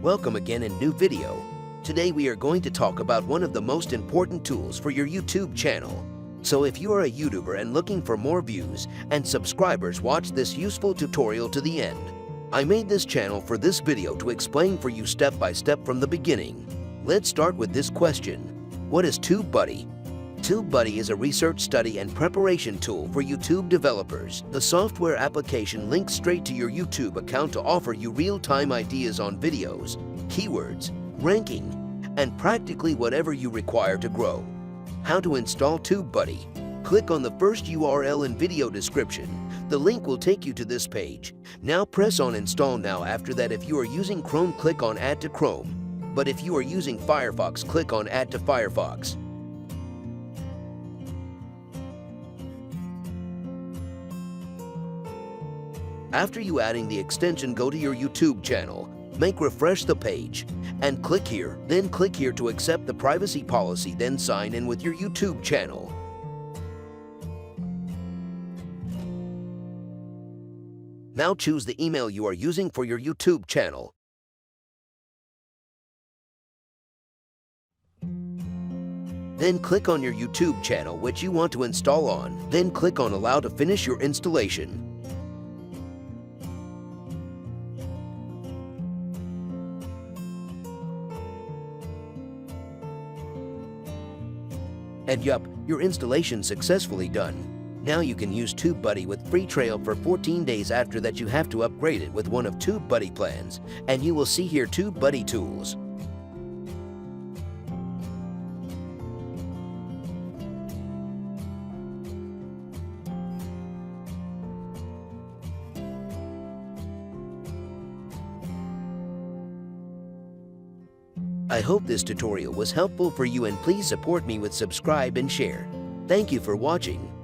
Welcome again in new video. Today we are going to talk about one of the most important tools for your YouTube channel. So if you are a YouTuber and looking for more views and subscribers, watch this useful tutorial to the end. I made this channel for this video to explain for you step by step from the beginning. Let's start with this question. What is TubeBuddy? TubeBuddy is a research, study, and preparation tool for YouTube developers. The software application links straight to your YouTube account to offer you real-time ideas on videos, keywords, ranking, and practically whatever you require to grow. How to install TubeBuddy? Click on the first URL in video description. The link will take you to this page. Now press on Install Now. After that, if you are using Chrome, click on Add to Chrome. But if you are using Firefox, click on Add to Firefox. After you adding the extension, go to your YouTube channel, make refresh the page, and click here. Then click here to accept the privacy policy, then sign in with your YouTube channel. Now choose the email you are using for your YouTube channel. Then click on your YouTube channel which you want to install on. Then click on Allow to finish your installation. And yup, your installation successfully done. Now you can use TubeBuddy with free trial for 14 days. After that, you have to upgrade it with one of TubeBuddy plans, and you will see here TubeBuddy tools. I hope this tutorial was helpful for you, and please support me with subscribe and share. Thank you for watching.